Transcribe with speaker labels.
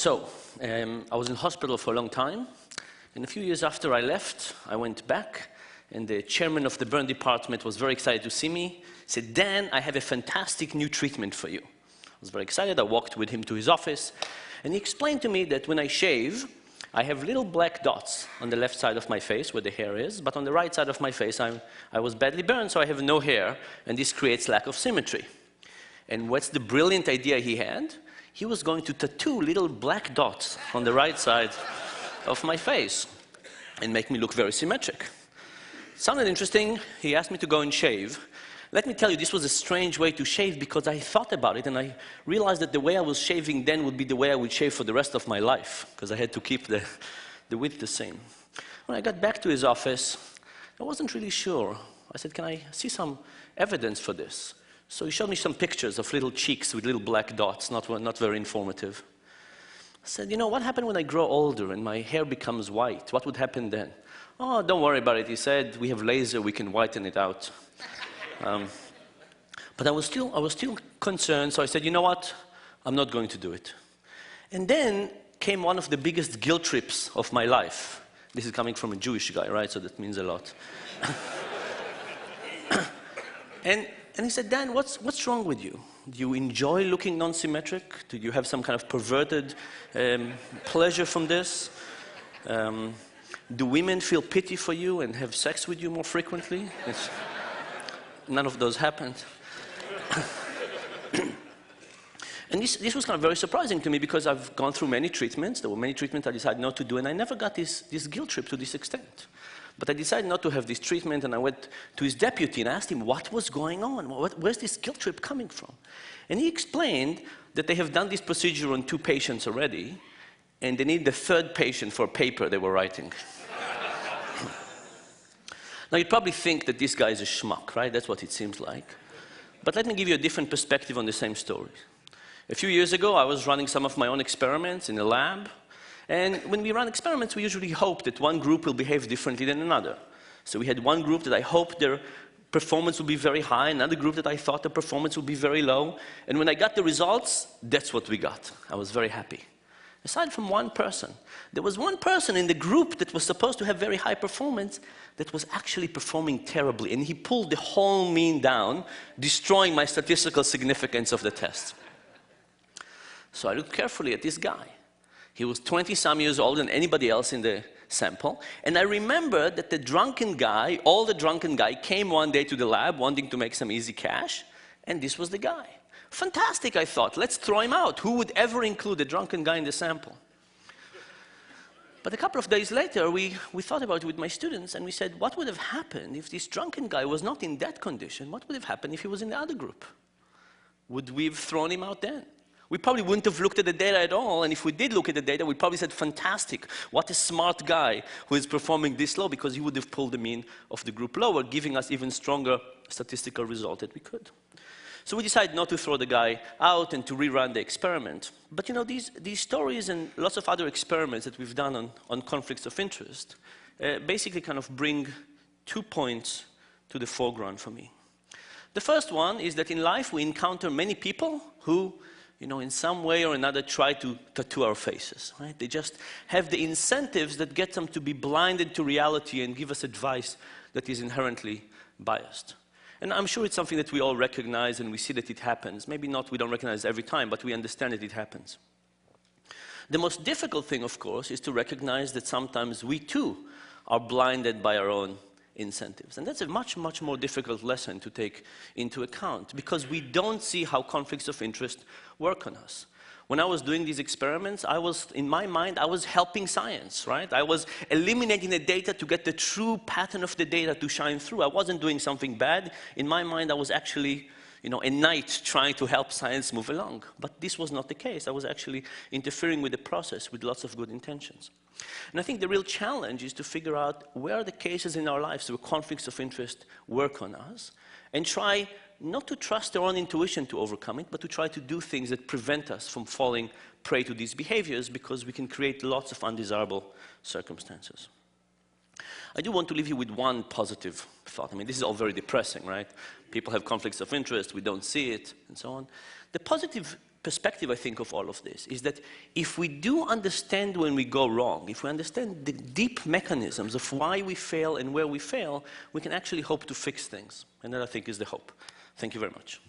Speaker 1: I was in hospital for a long time, and a few years after I left, I went back, and the chairman of the burn department was very excited to see me. He said, "Dan, I have a fantastic new treatment for you." I was very excited. I walked with him to his office, and he explained to me that when I shave, I have little black dots on the left side of my face where the hair is, but on the right side of my face, I was badly burned, so I have no hair, and this creates lack of symmetry. And what's the brilliant idea he had? He was going to tattoo little black dots on the right side of my face and make me look very symmetric. Sounded interesting. He asked me to go and shave. Let me tell you, this was a strange way to shave because I thought about it and I realized that the way I was shaving then would be the way I would shave for the rest of my life because I had to keep the width the same. When I got back to his office, I wasn't really sure. I said, "Can I see some evidence for this?" So he showed me some pictures of little cheeks with little black dots, not very informative. I said, "You know, what happened when I grow older and my hair becomes white? What would happen then?" "Oh, don't worry about it," he said. "We have laser, we can whiten it out." But I was still concerned, so I said, "You know what? I'm not going to do it." And then came one of the biggest guilt trips of my life. This is coming from a Jewish guy, right? So that means a lot. And he said, "Dan, what's wrong with you? Do you enjoy looking non-symmetric? Do you have some kind of perverted pleasure from this? Do women feel pity for you and have sex with you more frequently?" None of those happened. And this was kind of very surprising to me because I've gone through many treatments. There were many treatments I decided not to do, and I never got this guilt trip to this extent. But I decided not to have this treatment, and I went to his deputy and asked him what was going on. Where's this guilt trip coming from? And he explained that they have done this procedure on 2 patients already, and they need the 3rd patient for a paper they were writing. Now, you'd probably think that this guy is a schmuck, right? That's what it seems like. But let me give you a different perspective on the same story. A few years ago, I was running some of my own experiments in a lab. And when we run experiments, we usually hope that one group will behave differently than another. So we had one group that I hoped their performance would be very high, another group that I thought the performance would be very low. And when I got the results, that's what we got. I was very happy. Aside from one person, there was one person in the group that was supposed to have very high performance that was actually performing terribly. And he pulled the whole mean down, destroying my statistical significance of the test. So I looked carefully at this guy. He was 20-some years older than anybody else in the sample. And I remembered that the drunken guy, older drunken guy, came one day to the lab wanting to make some easy cash. And this was the guy. Fantastic, I thought. Let's throw him out. Who would ever include a drunken guy in the sample? But a couple of days later, we thought about it with my students, and we said, what would have happened if this drunken guy was not in that condition? What would have happened if he was in the other group? Would we have thrown him out then? We probably wouldn't have looked at the data at all, and if we did look at the data, we probably said, fantastic, what a smart guy who is performing this low, because he would have pulled the mean of the group lower, giving us even stronger statistical result that we could. So we decided not to throw the guy out and to rerun the experiment. But you know, these stories and lots of other experiments that we've done on conflicts of interest basically kind of bring 2 points to the foreground for me. The first one is that in life we encounter many people who, you know, in some way or another try to tattoo our faces, right? They just have the incentives that get them to be blinded to reality and give us advice that is inherently biased. And I'm sure it's something that we all recognize and we see that it happens. Maybe not, we don't recognize it every time, but we understand that it happens. The most difficult thing, of course, is to recognize that sometimes we too are blinded by our own incentives. And that's a much, much more difficult lesson to take into account because we don't see how conflicts of interest work on us. When I was doing these experiments, in my mind, I was helping science, right? I was eliminating the data to get the true pattern of the data to shine through. I wasn't doing something bad. In my mind, I was actually, you know, a knight trying to help science move along. But this was not the case. I was actually interfering with the process with lots of good intentions. And I think the real challenge is to figure out where are the cases in our lives where conflicts of interest work on us and try not to trust our own intuition to overcome it, but to try to do things that prevent us from falling prey to these behaviors because we can create lots of undesirable circumstances. I do want to leave you with one positive thought. I mean, this is all very depressing, right? People have conflicts of interest, we don't see it, and so on. The positive perspective, I think, of all of this is that if we do understand when we go wrong, if we understand the deep mechanisms of why we fail and where we fail, we can actually hope to fix things. And that, I think, is the hope. Thank you very much.